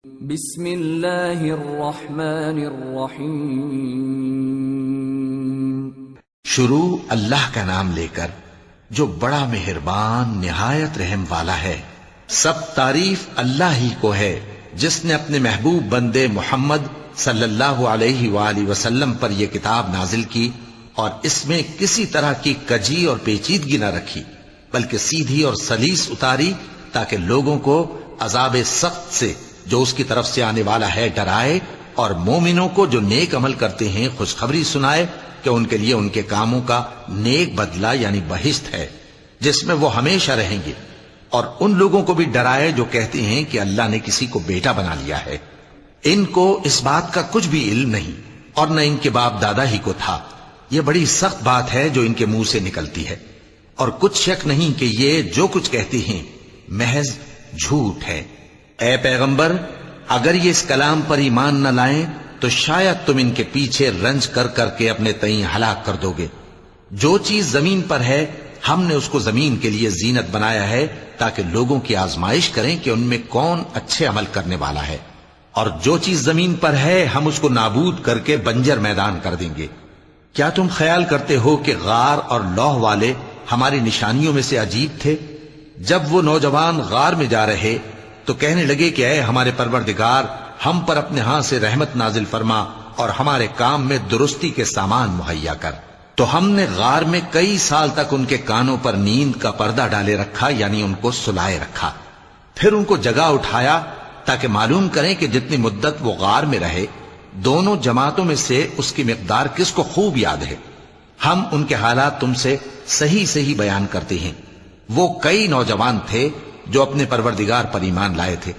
بسم اللہ الرحمن الرحیم۔ شروع اللہ کا نام لے کر جو بڑا مہربان نہایت رحم والا ہے۔ سب تعریف اللہ ہی کو ہے جس نے اپنے محبوب بندے محمد صلی اللہ علیہ وآلہ وسلم پر یہ کتاب نازل کی اور اس میں کسی طرح کی کجی اور پیچیدگی نہ رکھی، بلکہ سیدھی اور سلیس اتاری تاکہ لوگوں کو عذاب سخت سے جو اس کی طرف سے آنے والا ہے ڈرائے، اور مومنوں کو جو نیک عمل کرتے ہیں خوشخبری سنائے کہ ان کے لیے ان کے کاموں کا نیک بدلہ یعنی بہشت ہے جس میں وہ ہمیشہ رہیں گے، اور ان لوگوں کو بھی ڈرائے جو کہتے ہیں کہ اللہ نے کسی کو بیٹا بنا لیا ہے۔ ان کو اس بات کا کچھ بھی علم نہیں اور نہ ان کے باپ دادا ہی کو تھا۔ یہ بڑی سخت بات ہے جو ان کے منہ سے نکلتی ہے، اور کچھ شک نہیں کہ یہ جو کچھ کہتے ہیں محض جھوٹ ہے۔ اے پیغمبر، اگر یہ اس کلام پر ایمان نہ لائیں تو شاید تم ان کے پیچھے رنج کر کر کے اپنے تئیں ہلاک کر دو گے۔ جو چیز زمین پر ہے ہم نے اس کو زمین کے لیے زینت بنایا ہے تاکہ لوگوں کی آزمائش کریں کہ ان میں کون اچھے عمل کرنے والا ہے، اور جو چیز زمین پر ہے ہم اس کو نابود کر کے بنجر میدان کر دیں گے۔ کیا تم خیال کرتے ہو کہ غار اور لوح والے ہماری نشانیوں میں سے عجیب تھے؟ جب وہ نوجوان غار میں جا رہے تو کہنے لگے کہ اے ہمارے پروردگار، ہم پر اپنے ہاں سے رحمت نازل فرما اور ہمارے کام میں درستی کے سامان مہیا کر۔ تو ہم نے غار میں کئی سال تک ان کے کانوں پر نیند کا پردہ ڈالے رکھا، یعنی ان کو سلائے رکھا، پھر ان کو جگا اٹھایا تاکہ معلوم کریں کہ جتنی مدت وہ غار میں رہے دونوں جماعتوں میں سے اس کی مقدار کس کو خوب یاد ہے۔ ہم ان کے حالات تم سے صحیح صحیح بیان کرتے ہیں۔ وہ کئی نوجوان تھے جو اپنے پروردگار پر ایمان لائے تھے،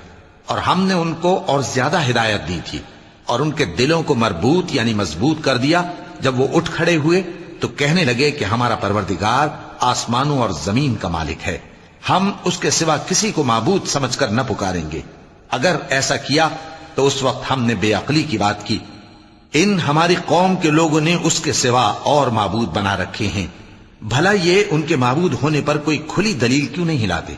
اور ہم نے ان کو اور زیادہ ہدایت دی تھی، اور ان کے دلوں کو مربوط یعنی مضبوط کر دیا۔ جب وہ اٹھ کھڑے ہوئے تو کہنے لگے کہ ہمارا پروردگار آسمانوں اور زمین کا مالک ہے، ہم اس کے سوا کسی کو معبود سمجھ کر نہ پکاریں گے۔ اگر ایسا کیا تو اس وقت ہم نے بے عقلی کی بات کی۔ ان ہماری قوم کے لوگوں نے اس کے سوا اور معبود بنا رکھے ہیں، بھلا یہ ان کے معبود ہونے پر کوئی کھلی دلیل کیوں نہیں لاتے؟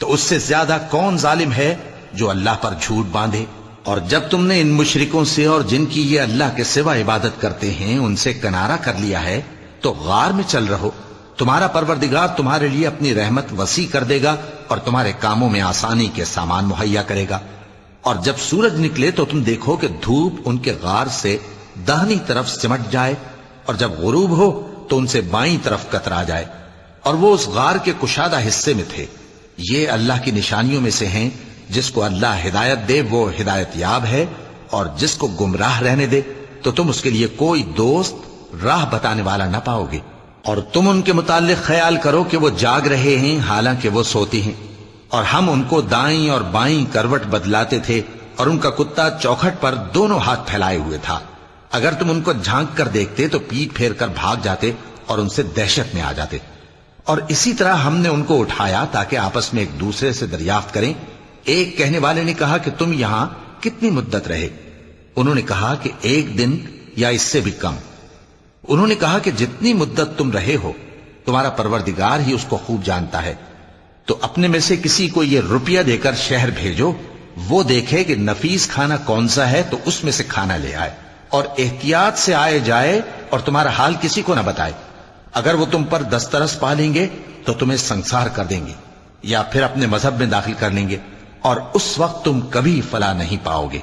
تو اس سے زیادہ کون ظالم ہے جو اللہ پر جھوٹ باندھے؟ اور جب تم نے ان مشرکوں سے اور جن کی یہ اللہ کے سوا عبادت کرتے ہیں ان سے کنارہ کر لیا ہے تو غار میں چل رہو، تمہارا پروردگار تمہارے لیے اپنی رحمت وسیع کر دے گا اور تمہارے کاموں میں آسانی کے سامان مہیا کرے گا۔ اور جب سورج نکلے تو تم دیکھو کہ دھوپ ان کے غار سے داہنی طرف سمٹ جائے، اور جب غروب ہو تو ان سے بائیں طرف کترا جائے، اور وہ اس غار کے کشادہ حصے میں تھے۔ یہ اللہ کی نشانیوں میں سے ہیں، جس کو اللہ ہدایت دے وہ ہدایت یاب ہے، اور جس کو گمراہ رہنے دے تو تم اس کے لیے کوئی دوست راہ بتانے والا نہ پاؤ گے۔ اور تم ان کے متعلق خیال کرو کہ وہ جاگ رہے ہیں حالانکہ وہ سوتے ہیں، اور ہم ان کو دائیں اور بائیں کروٹ بدلاتے تھے، اور ان کا کتا چوکھٹ پر دونوں ہاتھ پھیلائے ہوئے تھا۔ اگر تم ان کو جھانک کر دیکھتے تو پیٹ پھیر کر بھاگ جاتے اور ان سے دہشت میں آ جاتے۔ اور اسی طرح ہم نے ان کو اٹھایا تاکہ آپس میں ایک دوسرے سے دریافت کریں۔ ایک کہنے والے نے کہا کہ تم یہاں کتنی مدت رہے؟ انہوں نے کہا کہ 1 دن یا اس سے بھی کم۔ انہوں نے کہا کہ جتنی مدت تم رہے ہو تمہارا پروردگار ہی اس کو خوب جانتا ہے، تو اپنے میں سے کسی کو یہ روپیہ دے کر شہر بھیجو، وہ دیکھے کہ نفیس کھانا کون سا ہے تو اس میں سے کھانا لے آئے، اور احتیاط سے آئے جائے اور تمہارا حال کسی کو نہ بتائے۔ اگر وہ تم پر دسترس پا لیں گے تو تمہیں سنسار کر دیں گے یا پھر اپنے مذہب میں داخل کر لیں گے، اور اس وقت تم کبھی فلاح نہیں پاؤ گے۔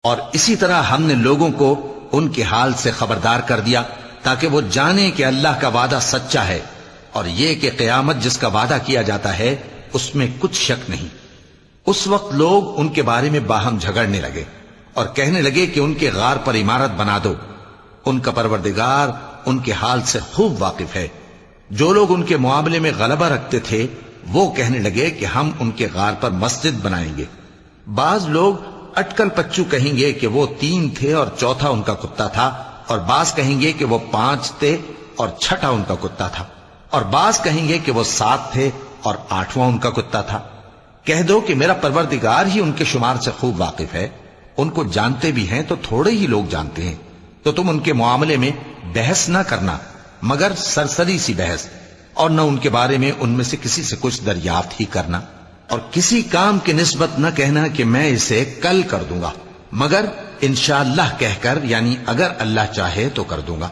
اور اسی طرح ہم نے لوگوں کو ان کے حال سے خبردار کر دیا تاکہ وہ جانیں کہ اللہ کا وعدہ سچا ہے، اور یہ کہ قیامت جس کا وعدہ کیا جاتا ہے اس میں کچھ شک نہیں۔ اس وقت لوگ ان کے بارے میں باہم جھگڑنے لگے اور کہنے لگے کہ ان کے غار پر عمارت بنا دو۔ ان کا پروردگار ان کے حال سے خوب واقف ہے۔ جو لوگ ان کے معاملے میں غلبہ رکھتے تھے وہ کہنے لگے کہ ہم ان کے غار پر مسجد بنائیں گے۔ بعض لوگ اٹکل پچو کہیں گے کہ وہ 3 تھے اور چوتھا ان کا کتا تھا، اور بعض کہیں گے کہ وہ 5 تھے اور چھٹا ان کا کتا تھا، اور بعض کہیں گے کہ وہ 7 تھے اور 8واں ان کا کتا تھا۔ کہہ دو کہ میرا پروردگار ہی ان کے شمار سے خوب واقف ہے، ان کو جانتے بھی ہیں تو تھوڑے ہی لوگ جانتے ہیں۔ تو تم ان کے معاملے میں بحث نہ کرنا مگر سرسری سی بحث، اور نہ ان کے بارے میں ان میں سے کسی سے کچھ دریافت ہی کرنا۔ اور کسی کام کی نسبت نہ کہنا کہ میں اسے کل کر دوں گا، مگر انشاءاللہ کہہ کر، یعنی اگر اللہ چاہے تو کر دوں گا۔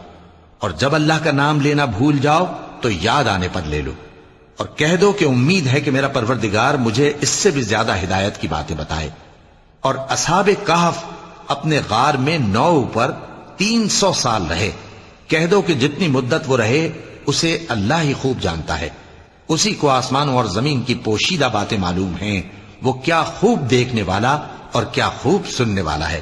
اور جب اللہ کا نام لینا بھول جاؤ تو یاد آنے پر لے لو، اور کہہ دو کہ امید ہے کہ میرا پروردگار مجھے اس سے بھی زیادہ ہدایت کی باتیں بتائے۔ اور اصحاب کہف اپنے غار میں 9 اوپر 300 سال رہے۔ کہہ دو کہ جتنی مدت وہ رہے اسے اللہ ہی خوب جانتا ہے، اسی کو آسمانوں اور زمین کی پوشیدہ باتیں معلوم ہیں، وہ کیا خوب دیکھنے والا اور کیا خوب سننے والا ہے۔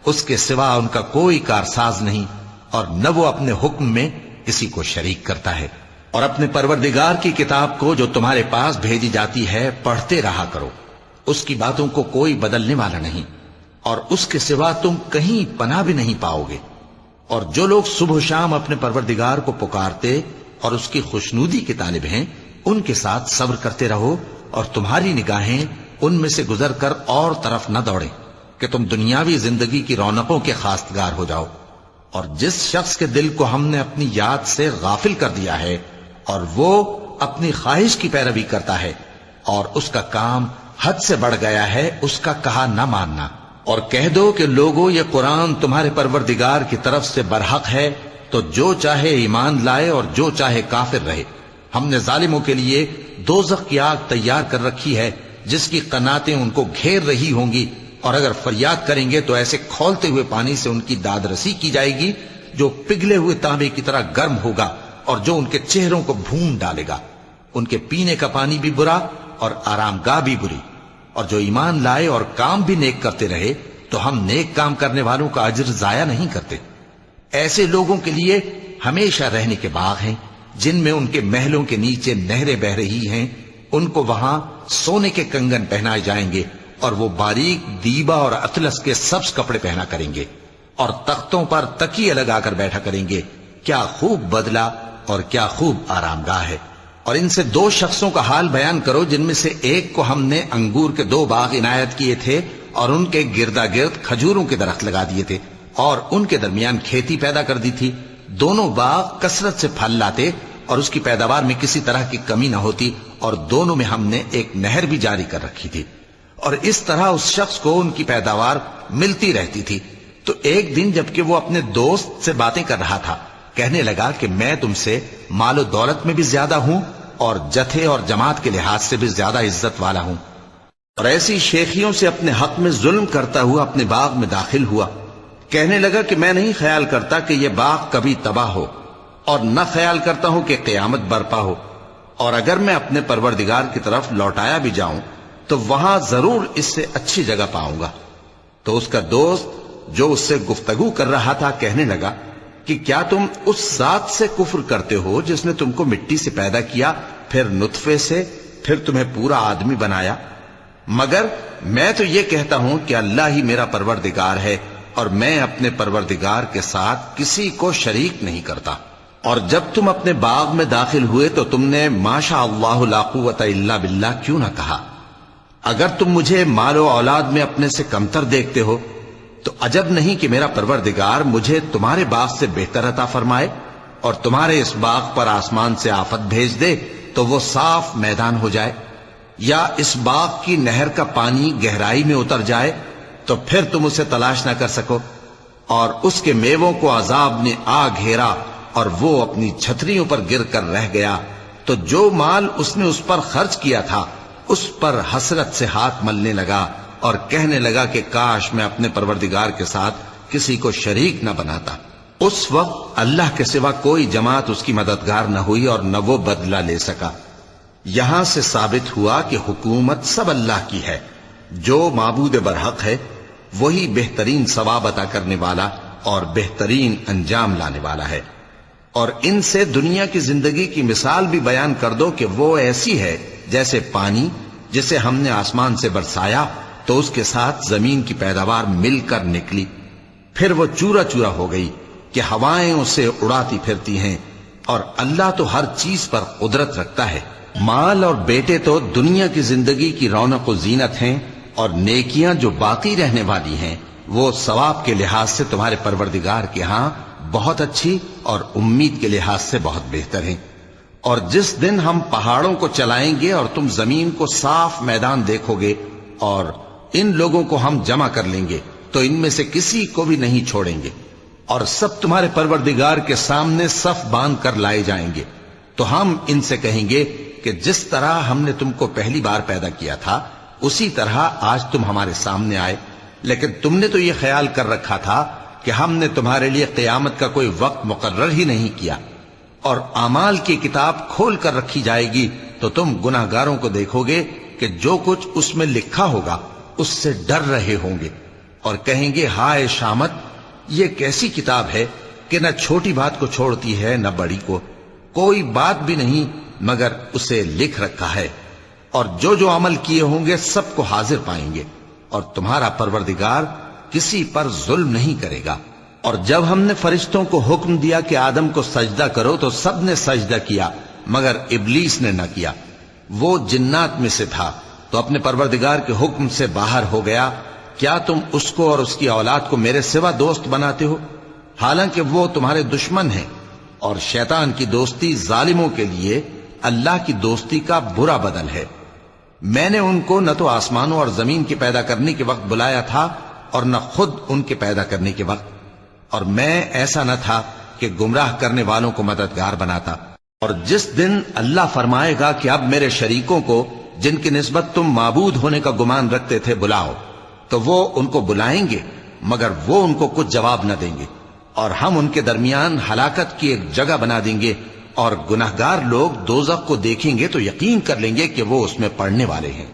اس کے سوا ان کا کوئی کارساز نہیں، اور نہ وہ اپنے حکم میں کسی کو شریک کرتا ہے۔ اور اپنے پروردگار کی کتاب کو جو تمہارے پاس بھیجی جاتی ہے پڑھتے رہا کرو، اس کی باتوں کو کوئی بدلنے والا نہیں، اور اس کے سوا تم کہیں پناہ بھی نہیں پاؤ گے۔ اور جو لوگ صبح و شام اپنے پروردگار کو پکارتے اور اس کی خوشنودی کے طالب ہیں، ان کے ساتھ صبر کرتے رہو، اور تمہاری نگاہیں ان میں سے گزر کر اور طرف نہ دوڑیں کہ تم دنیاوی زندگی کی رونقوں کے خواستگار ہو جاؤ۔ اور جس شخص کے دل کو ہم نے اپنی یاد سے غافل کر دیا ہے اور وہ اپنی خواہش کی پیروی کرتا ہے اور اس کا کام حد سے بڑھ گیا ہے، اس کا کہا نہ ماننا۔ اور کہہ دو کہ لوگو یہ قرآن تمہارے پروردگار کی طرف سے برحق ہے، تو جو چاہے ایمان لائے اور جو چاہے کافر رہے۔ ہم نے ظالموں کے لیے دوزخ کی آگ تیار کر رکھی ہے جس کی قناتیں ان کو گھیر رہی ہوں گی، اور اگر فریاد کریں گے تو ایسے کھولتے ہوئے پانی سے ان کی داد رسی کی جائے گی جو پگھلے ہوئے تانبے کی طرح گرم ہوگا، اور جو ان کے چہروں کو بھون ڈالے گا۔ ان کے پینے کا پانی بھی برا اور آرام گاہ بھی بری۔ اور جو ایمان لائے اور کام بھی نیک کرتے رہے تو ہم نیک کام کرنے والوں کا اجر ضائع نہیں کرتے۔ ایسے لوگوں کے لیے ہمیشہ رہنے کے باغ ہیں جن میں ان کے محلوں کے نیچے نہریں بہ رہی ہیں، ان کو وہاں سونے کے کنگن پہنائے جائیں گے، اور وہ باریک دیبا اور اطلس کے سبز کپڑے پہنا کریں گے، اور تختوں پر تکیے لگا کر بیٹھا کریں گے۔ کیا خوب بدلہ اور کیا خوب آرام گاہ ہے۔ اور ان سے 2 شخصوں کا حال بیان کرو جن میں سے ایک کو ہم نے انگور کے 2 باغ عنایت کیے تھے اور ان کے گردا گرد کھجوروں کے درخت لگا دیے تھے اور ان کے درمیان کھیتی پیدا کر دی تھی۔ دونوں باغ کثرت سے پھل لاتے اور اس کی پیداوار میں کسی طرح کی کمی نہ ہوتی، اور دونوں میں ہم نے ایک نہر بھی جاری کر رکھی تھی، اور اس طرح اس شخص کو ان کی پیداوار ملتی رہتی تھی۔ تو ایک دن جبکہ وہ اپنے دوست سے باتیں کر رہا تھا، کہنے لگا کہ میں تم سے مال و دولت میں بھی زیادہ ہوں اور جتھے اور جماعت کے لحاظ سے بھی زیادہ عزت والا ہوں، اور ایسی شیخیوں سے اپنے حق میں ظلم کرتا ہوا اپنے باغ میں داخل ہوا۔ کہنے لگا کہ میں نہیں خیال کرتا کہ یہ باغ کبھی تباہ ہو، اور نہ خیال کرتا ہوں کہ قیامت برپا ہو، اور اگر میں اپنے پروردگار کی طرف لوٹایا بھی جاؤں تو وہاں ضرور اس سے اچھی جگہ پاؤں گا۔ تو اس کا دوست جو اس سے گفتگو کر رہا تھا کہنے لگا کہ کیا تم اس ذات سے کفر کرتے ہو جس نے تم کو مٹی سے پیدا کیا، پھر نطفے سے، پھر تمہیں پورا آدمی بنایا؟ مگر میں تو یہ کہتا ہوں کہ اللہ ہی میرا پروردگار ہے، اور میں اپنے پروردگار کے ساتھ کسی کو شریک نہیں کرتا۔ اور جب تم اپنے باغ میں داخل ہوئے تو تم نے ما شاء اللہ لا قوت الا باللہ کیوں نہ کہا؟ اگر تم مجھے مال و اولاد میں اپنے سے کمتر دیکھتے ہو تو عجب نہیں کہ میرا پروردگار مجھے تمہارے باغ سے بہتر عطا فرمائے، اور تمہارے اس باغ پر آسمان سے آفت بھیج دے تو وہ صاف میدان ہو جائے، یا اس باغ کی نہر کا پانی گہرائی میں اتر جائے تو پھر تم اسے تلاش نہ کر سکو، اور اس کے میووں کو عذاب نے آ گھیرا اور وہ اپنی چھتریوں پر گر کر رہ گیا، تو جو مال اس نے اس پر خرچ کیا تھا اس پر حسرت سے ہاتھ ملنے لگا اور کہنے لگا کہ کاش میں اپنے پروردگار کے ساتھ کسی کو شریک نہ بناتا۔ اس وقت اللہ کے سوا کوئی جماعت اس کی مددگار نہ ہوئی اور نہ وہ بدلہ لے سکا۔ یہاں سے ثابت ہوا کہ حکومت سب اللہ کی ہے، جو معبود برحق ہے وہی بہترین ثواب عطا کرنے والا اور بہترین انجام لانے والا ہے۔ اور ان سے دنیا کی زندگی کی مثال بھی بیان کر دو کہ وہ ایسی ہے جیسے پانی جسے ہم نے آسمان سے برسایا تو اس کے ساتھ زمین کی پیداوار مل کر نکلی، پھر وہ چورا چورا ہو گئی کہ ہوائیں اسے اڑاتی پھرتی ہیں، اور اللہ تو ہر چیز پر قدرت رکھتا ہے۔ مال اور بیٹے تو دنیا کی زندگی کی رونق و زینت ہیں، اور نیکیاں جو باقی رہنے والی ہیں وہ ثواب کے لحاظ سے تمہارے پروردگار کے ہاں بہت اچھی اور امید کے لحاظ سے بہت بہتر ہیں۔ اور جس دن ہم پہاڑوں کو چلائیں گے اور تم زمین کو صاف میدان دیکھو گے اور ان لوگوں کو ہم جمع کر لیں گے تو ان میں سے کسی کو بھی نہیں چھوڑیں گے، اور سب تمہارے پروردگار کے سامنے صف باندھ کر لائے جائیں گے، تو ہم ان سے کہیں گے کہ جس طرح ہم نے تم کو پہلی بار پیدا کیا تھا اسی طرح آج تم ہمارے سامنے آئے، لیکن تم نے تو یہ خیال کر رکھا تھا کہ ہم نے تمہارے لیے قیامت کا کوئی وقت مقرر ہی نہیں کیا، اور اعمال کی کتاب کھول کر رکھی جائے گی تو تم گناہگاروں کو دیکھو گے کہ جو کچھ اس میں لکھا ہوگا اس سے ڈر رہے ہوں گے، اور کہیں گے ہائے شامت، یہ کیسی کتاب ہے کہ نہ چھوٹی بات کو چھوڑتی ہے نہ بڑی کو، کوئی بات بھی نہیں مگر اسے لکھ رکھا ہے، اور جو جو عمل کیے ہوں گے سب کو حاضر پائیں گے، اور تمہارا پروردگار کسی پر ظلم نہیں کرے گا۔ اور جب ہم نے فرشتوں کو حکم دیا کہ آدم کو سجدہ کرو تو سب نے سجدہ کیا مگر ابلیس نے نہ کیا، وہ جنات میں سے تھا تو اپنے پروردگار کے حکم سے باہر ہو گیا۔ کیا تم اس کو اور اس کی اولاد کو میرے سوا دوست بناتے ہو، حالانکہ وہ تمہارے دشمن ہیں، اور شیطان کی دوستی ظالموں کے لیے اللہ کی دوستی کا برا بدل ہے۔ میں نے ان کو نہ تو آسمانوں اور زمین کے پیدا کرنے کے وقت بلایا تھا اور نہ خود ان کے پیدا کرنے کے وقت، اور میں ایسا نہ تھا کہ گمراہ کرنے والوں کو مددگار بناتا۔ اور جس دن اللہ فرمائے گا کہ اب میرے شریکوں کو جن کی نسبت تم معبود ہونے کا گمان رکھتے تھے بلاؤ، تو وہ ان کو بلائیں گے مگر وہ ان کو کچھ جواب نہ دیں گے، اور ہم ان کے درمیان ہلاکت کی ایک جگہ بنا دیں گے، اور گناہگار لوگ دوزخ کو دیکھیں گے تو یقین کر لیں گے کہ وہ اس میں پڑنے والے ہیں،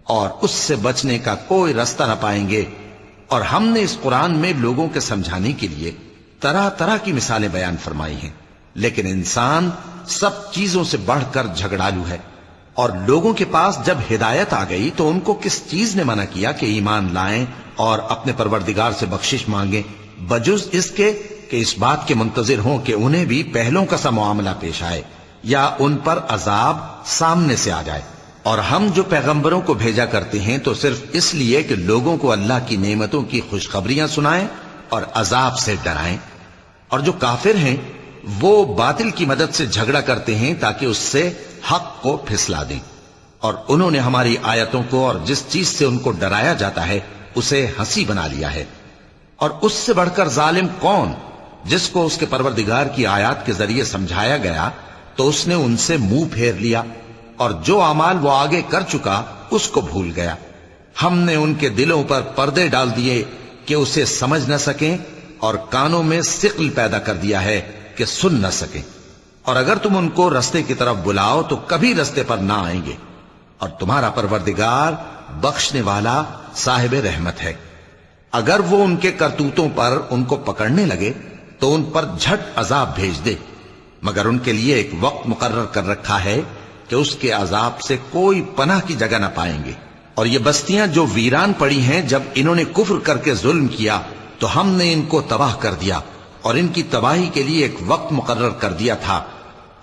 اور اس سے بچنے کا کوئی راستہ نہ پائیں گے۔ اور ہم نے اس قرآن میں لوگوں کے سمجھانے کے لیے طرح طرح کی مثالیں بیان فرمائی ہیں، لیکن انسان سب چیزوں سے بڑھ کر جھگڑالو ہے، اور لوگوں کے پاس جب ہدایت آ گئی تو ان کو کس چیز نے منع کیا کہ ایمان لائیں اور اپنے پروردگار سے بخشش مانگیں، بجز اس کے کہ اس بات کے منتظر ہوں کہ انہیں بھی پہلوں کا سا معاملہ پیش آئے یا ان پر عذاب سامنے سے آ جائے۔ اور ہم جو پیغمبروں کو بھیجا کرتے ہیں تو صرف اس لیے کہ لوگوں کو اللہ کی نعمتوں کی خوشخبریاں سنائیں اور عذاب سے ڈرائیں، اور جو کافر ہیں وہ باطل کی مدد سے جھگڑا کرتے ہیں تاکہ اس سے حق کو پھسلا دیں، اور انہوں نے ہماری آیتوں کو اور جس چیز سے ان کو ڈرایا جاتا ہے اسے ہنسی بنا لیا ہے۔ اور اس سے بڑھ کر ظالم کون، جس کو اس کے پروردگار کی آیات کے ذریعے سمجھایا گیا تو اس نے ان سے منہ پھیر لیا، اور جو اعمال وہ آگے کر چکا اس کو بھول گیا۔ ہم نے ان کے دلوں پر پردے ڈال دیے کہ اسے سمجھ نہ سکیں، اور کانوں میں ثقل پیدا کر دیا ہے کہ سن نہ سکیں، اور اگر تم ان کو رستے کی طرف بلاؤ تو کبھی رستے پر نہ آئیں گے، اور تمہارا پروردگار بخشنے والا صاحب رحمت ہے۔ اگر وہ ان کے کرتوتوں پر ان کو پکڑنے لگے تو ان پر جھٹ عذاب بھیج دے، مگر ان کے لیے ایک وقت مقرر کر رکھا ہے کہ اس کے عذاب سے کوئی پناہ کی جگہ نہ پائیں گے۔ اور یہ بستیاں جو ویران پڑی ہیں، جب انہوں نے کفر کر کے ظلم کیا تو ہم نے ان کو تباہ کر دیا، اور ان کی تباہی کے لیے ایک وقت مقرر کر دیا تھا۔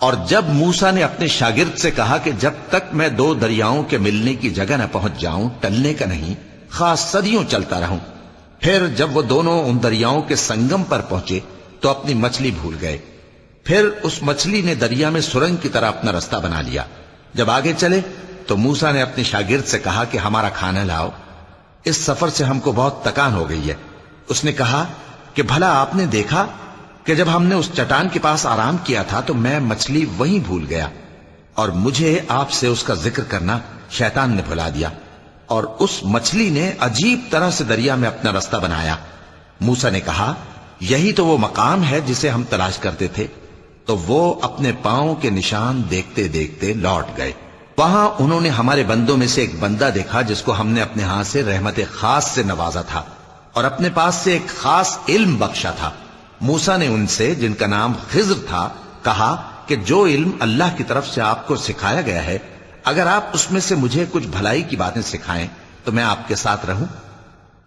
اور جب موسیٰ نے اپنے شاگرد سے کہا کہ جب تک میں دو دریاؤں کے ملنے کی جگہ نہ پہنچ جاؤں ٹلنے کا نہیں، خاص صدیوں چلتا رہوں، پھر جب وہ دونوں ان دریاؤں کے سنگم پر پہنچے تو اپنی مچھلی بھول گئے، پھر اس مچھلی نے دریا میں سرنگ کی طرح اپنا راستہ بنا لیا۔ جب آگے چلے تو موسیٰ نے اپنے شاگرد سے کہا کہ ہمارا کھانا لاؤ، اس سفر سے ہم کو بہت تکان ہو گئی ہے۔ اس نے کہا کہ بھلا آپ نے دیکھا کہ جب ہم نے اس چٹان کے پاس آرام کیا تھا تو میں مچھلی وہیں بھول گیا، اور مجھے آپ سے اس کا ذکر کرنا شیطان نے بھلا دیا، اور اس مچھلی نے عجیب طرح سے دریا میں اپنا راستہ بنایا۔ موسیٰ نے کہا یہی تو وہ مقام ہے جسے ہم تلاش کرتے تھے، تو وہ اپنے پاؤں کے نشان دیکھتے دیکھتے لوٹ گئے۔ وہاں انہوں نے ہمارے بندوں میں سے ایک بندہ دیکھا جس کو ہم نے اپنے ہاتھ سے رحمت خاص سے نوازا تھا اور اپنے پاس سے ایک خاص علم بخشا تھا۔ موسیٰ نے ان سے جن کا نام خضر تھا کہا کہ جو علم اللہ کی طرف سے آپ کو سکھایا گیا ہے، اگر آپ اس میں سے مجھے کچھ بھلائی کی باتیں سکھائیں تو میں آپ کے ساتھ رہوں۔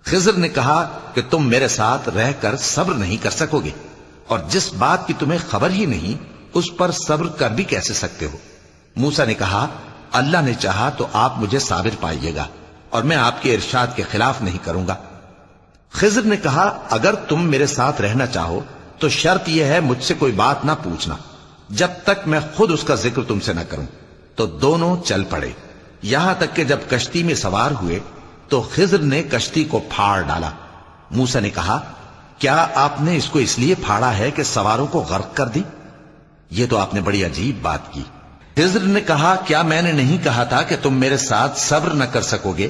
خضر نے کہا کہ تم میرے ساتھ رہ کر صبر نہیں کر سکو گے، اور جس بات کی تمہیں خبر ہی نہیں اس پر صبر کر بھی کیسے سکتے ہو؟ موسیٰ نے کہا اللہ نے چاہا تو آپ مجھے صابر پائیے گا، اور میں آپ کے ارشاد کے خلاف نہیں کروں گا۔ خضر نے کہا اگر تم میرے ساتھ رہنا چاہو تو شرط یہ ہے مجھ سے کوئی بات نہ پوچھنا، جب تک میں خود اس کا ذکر تم سے نہ کروں۔ تو دونوں چل پڑے، یہاں تک کہ جب کشتی میں سوار ہوئے تو خضر نے کشتی کو پھاڑ ڈالا۔ موسیٰ نے کہا، کیا آپ نے اس کو اس لیے پھاڑا ہے کہ سواروں کو غرق کر دی؟ یہ تو آپ نے بڑی عجیب بات کی۔ خضر نے کہا، کیا میں نے نہیں کہا تھا کہ تم میرے ساتھ صبر نہ کر سکو گے؟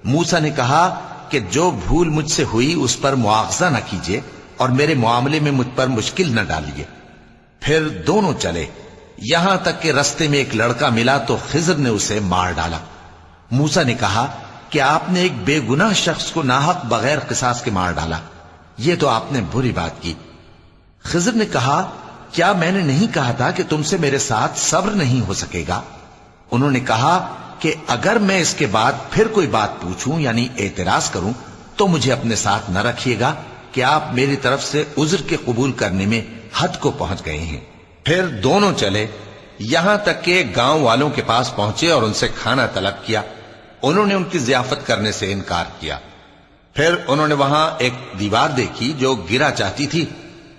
موسیٰ نے کہا کہ جو بھول مجھ سے ہوئی اس پر مواخذہ نہ کیجیے اور میرے معاملے میں مجھ پر مشکل نہ ڈالیے۔ پھر دونوں چلے، یہاں تک کہ رستے میں ایک لڑکا ملا تو خضر نے اسے مار ڈالا۔ موسیٰ نے کہا کہ آپ نے ایک بے گناہ شخص کو ناحق بغیر قصاص کے مار ڈالا، یہ تو آپ نے بری بات کی۔ خضر نے کہا، کیا میں نے نہیں کہا تھا کہ تم سے میرے ساتھ صبر نہیں ہو سکے گا؟ انہوں نے کہا کہ اگر میں اس کے بعد پھر کوئی بات پوچھوں یعنی اعتراض کروں تو مجھے اپنے ساتھ نہ رکھیے گا کہ آپ میری طرف سے عذر کے قبول کرنے میں حد کو پہنچ گئے ہیں۔ پھر دونوں چلے، یہاں تک کہ گاؤں والوں کے پاس پہنچے اور ان سے کھانا طلب کیا۔ انہوں نے ان کی ضیافت کرنے سے انکار کیا۔ پھر انہوں نے وہاں ایک دیوار دیکھی جو گرا چاہتی تھی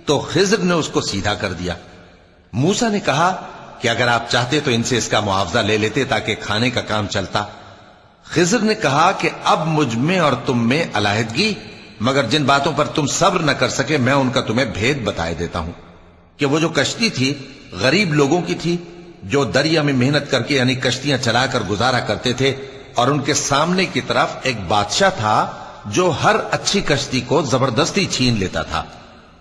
تو خضر نے اس کو سیدھا کر دیا۔ موسیٰ نے کہا کہ اگر آپ چاہتے تو ان سے اس کا معاوضہ لے لیتے تاکہ کھانے کا کام چلتا۔ خضر نے کہا کہ اب مجھ میں اور تم میں علیحدگی، مگر جن باتوں پر تم صبر نہ کر سکے میں ان کا تمہیں بھید بتائے دیتا ہوں کہ وہ جو کشتی تھی غریب لوگوں کی تھی جو دریا میں محنت کر کے یعنی کشتیاں چلا کر گزارا کرتے تھے، اور ان کے سامنے کی طرف ایک بادشاہ تھا جو ہر اچھی کشتی کو زبردستی چھین لیتا تھا۔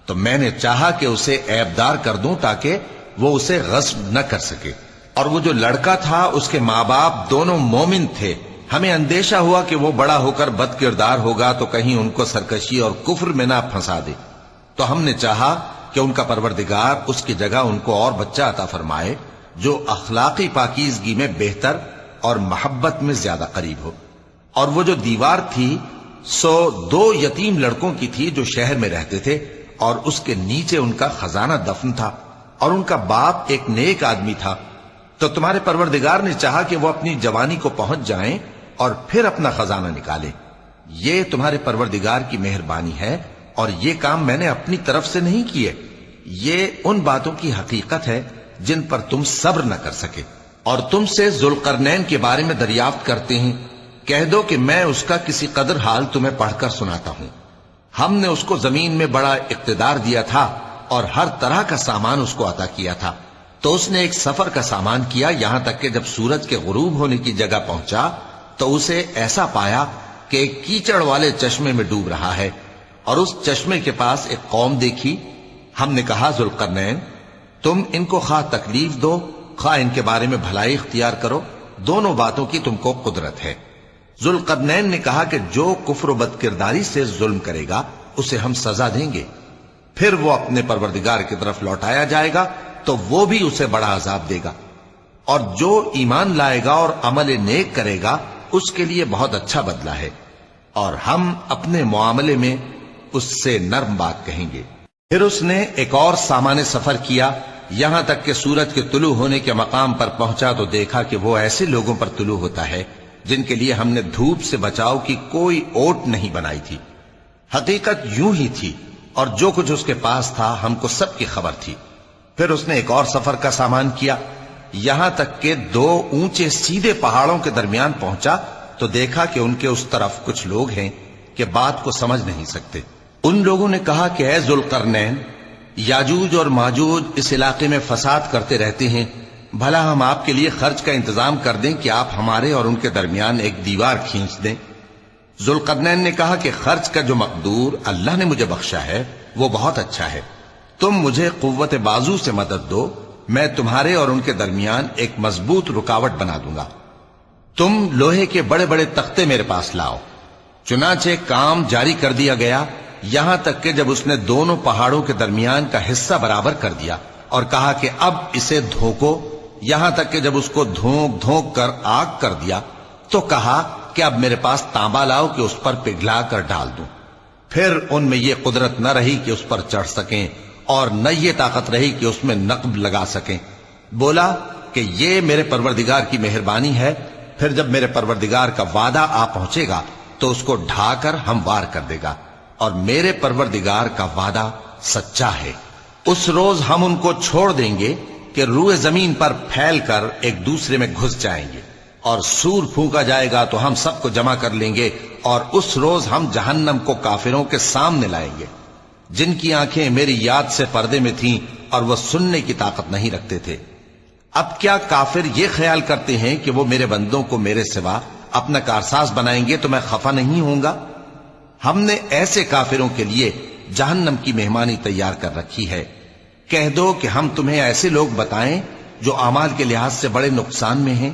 تو میں نے چاہا کہ اسے عیبدار کر دوں تاکہ وہ اسے غصب نہ کر سکے، اور وہ جو لڑکا تھا اس کے ماں باپ دونوں مومن تھے۔ ہمیں اندیشہ ہوا کہ وہ بڑا ہو کر بد کردار ہوگا تو کہیں ان کو سرکشی اور کفر میں نہ پھنسا دے، تو ہم نے چاہا کہ ان کا پروردگار اس کی جگہ ان کو اور بچہ عطا فرمائے جو اخلاقی پاکیزگی میں بہتر اور محبت میں زیادہ قریب ہو۔ اور وہ جو دیوار تھی سو 2 یتیم لڑکوں کی تھی جو شہر میں رہتے تھے، اور اس کے نیچے ان کا خزانہ دفن تھا، اور ان کا باپ ایک نیک آدمی تھا۔ تو تمہارے پروردگار نے چاہا کہ وہ اپنی جوانی کو پہنچ جائیں اور پھر اپنا خزانہ نکالے۔ یہ تمہارے پروردگار کی مہربانی ہے، اور یہ کام میں نے اپنی طرف سے نہیں کیے، یہ ان باتوں کی حقیقت ہے جن پر تم صبر نہ کر سکے۔ اور تم سے ذوالقرنین کے بارے میں دریافت کرتے ہیں، کہہ دو کہ میں اس کا کسی قدر حال تمہیں پڑھ کر سناتا ہوں۔ ہم نے اس کو زمین میں بڑا اقتدار دیا تھا اور ہر طرح کا سامان اس کو عطا کیا تھا۔ تو اس نے ایک سفر کا سامان کیا، یہاں تک کہ جب سورج کے غروب ہونے کی جگہ پہنچا تو اسے ایسا پایا کہ ایک کیچڑ والے چشمے میں ڈوب رہا ہے، اور اس چشمے کے پاس ایک قوم دیکھی۔ ہم نے کہا، ذوالقرنین، تم ان کو خواہ تکلیف دو خواہ ان کے بارے میں بھلائی اختیار کرو، دونوں باتوں کی تم کو قدرت ہے۔ ذوالقرنین نے کہا کہ جو کفر و بد کرداری سے ظلم کرے گا اسے ہم سزا دیں گے، پھر وہ اپنے پروردگار کی طرف لوٹایا جائے گا تو وہ بھی اسے بڑا عذاب دے گا، اور جو ایمان لائے گا اور عمل نیک کرے گا اس کے لیے بہت اچھا بدلہ ہے، اور ہم اپنے معاملے میں اس سے نرم بات کہیں گے۔ پھر اس نے ایک اور سامان سفر کیا، یہاں تک کہ سورج کے طلوع ہونے کے مقام پر پہنچا تو دیکھا کہ وہ ایسے لوگوں پر طلوع ہوتا ہے جن کے لیے ہم نے دھوپ سے بچاؤ کی کوئی اوٹ نہیں بنائی تھی۔ حقیقت یوں ہی تھی، اور جو کچھ اس کے پاس تھا ہم کو سب کی خبر تھی۔ پھر اس نے ایک اور سفر کا سامان کیا، یہاں تک کہ 2 اونچے سیدھے پہاڑوں کے درمیان پہنچا تو دیکھا کہ ان کے اس طرف کچھ لوگ ہیں کہ بات کو سمجھ نہیں سکتے۔ ان لوگوں نے کہا کہ اے ذوالقرنین، یاجوج اور ماجوج اس علاقے میں فساد کرتے رہتے ہیں، بھلا ہم آپ کے لیے خرچ کا انتظام کر دیں کہ آپ ہمارے اور ان کے درمیان ایک دیوار کھینچ دیں۔ ذوالقرنین نے کہا کہ خرچ کا جو مقدور اللہ نے مجھے بخشا ہے وہ بہت اچھا ہے، تم مجھے قوت بازو سے مدد دو، میں تمہارے اور ان کے درمیان ایک مضبوط رکاوٹ بنا دوں گا۔ تم لوہے کے بڑے بڑے تختے میرے پاس لاؤ۔ چنانچہ کام جاری کر دیا گیا، یہاں تک کہ جب اس نے دونوں پہاڑوں کے درمیان کا حصہ برابر کر دیا اور کہا کہ اب اسے دھوکو، یہاں تک کہ جب اس کو دھونک دھونک کر آگ کر دیا تو کہا کہ اب میرے پاس تانبا لاؤ کہ اس پر پگھلا کر ڈال دوں۔ پھر ان میں یہ قدرت نہ رہی کہ اس پر چڑھ سکیں، اور نہ یہ طاقت رہی کہ اس میں نقب لگا سکیں۔ بولا کہ یہ میرے پروردگار کی مہربانی ہے، پھر جب میرے پروردگار کا وعدہ آ پہنچے گا تو اس کو ڈھا کر ہموار کر دے گا، اور میرے پروردگار کا وعدہ سچا ہے۔ اس روز ہم ان کو چھوڑ دیں گے کہ روئے زمین پر پھیل کر ایک دوسرے میں گھس جائیں گے، اور سور پھونکا جائے گا تو ہم سب کو جمع کر لیں گے، اور اس روز ہم جہنم کو کافروں کے سامنے لائیں گے، جن کی آنکھیں میری یاد سے پردے میں تھیں اور وہ سننے کی طاقت نہیں رکھتے تھے۔ اب کیا کافر یہ خیال کرتے ہیں کہ وہ میرے بندوں کو میرے سوا اپنا کارساز بنائیں گے تو میں خفا نہیں ہوں گا؟ ہم نے ایسے کافروں کے لیے جہنم کی مہمانی تیار کر رکھی ہے۔ کہہ دو کہ ہم تمہیں ایسے لوگ بتائیں جو اعمال کے لحاظ سے بڑے نقصان میں ہیں؟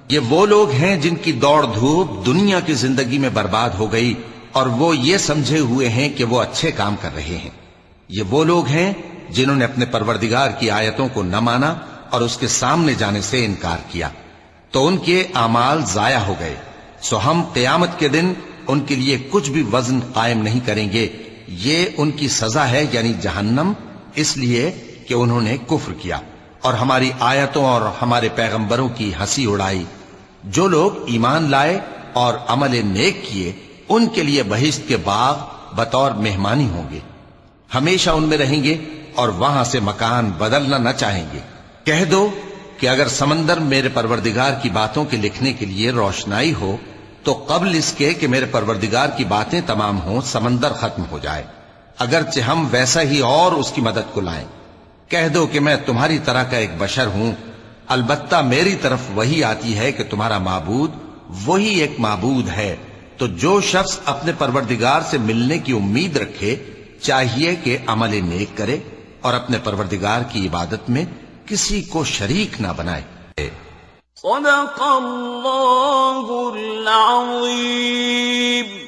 یہ وہ لوگ ہیں جن کی دوڑ دھوپ دنیا کی زندگی میں برباد ہو گئی، اور وہ یہ سمجھے ہوئے ہیں کہ وہ اچھے کام کر رہے ہیں۔ یہ وہ لوگ ہیں جنہوں نے اپنے پروردگار کی آیتوں کو نہ مانا اور اس کے سامنے جانے سے انکار کیا، تو ان کے اعمال ضائع ہو گئے، سو ہم قیامت کے دن ان کے لیے کچھ بھی وزن قائم نہیں کریں گے۔ یہ ان کی سزا ہے، یعنی جہنم، اس لیے کہ انہوں نے کفر کیا اور ہماری آیتوں اور ہمارے پیغمبروں کی ہنسی اڑائی۔ جو لوگ ایمان لائے اور عمل نیک کیے، ان کے لیے بہشت کے باغ بطور مہمانی ہوں گے، ہمیشہ ان میں رہیں گے اور وہاں سے مکان بدلنا نہ چاہیں گے۔ کہہ دو کہ اگر سمندر میرے پروردگار کی باتوں کے لکھنے کے لیے روشنائی ہو تو قبل اس کے کہ میرے پروردگار کی باتیں تمام ہوں سمندر ختم ہو جائے، اگرچہ ہم ویسا ہی اور اس کی مدد کو لائیں۔ کہہ دو کہ میں تمہاری طرح کا ایک بشر ہوں، البتہ میری طرف وہی آتی ہے کہ تمہارا معبود وہی ایک معبود ہے، تو جو شخص اپنے پروردگار سے ملنے کی امید رکھے چاہیے کہ عمل نیک کرے اور اپنے پروردگار کی عبادت میں کسی کو شریک نہ بنائے۔ صدق اللہ العظیم۔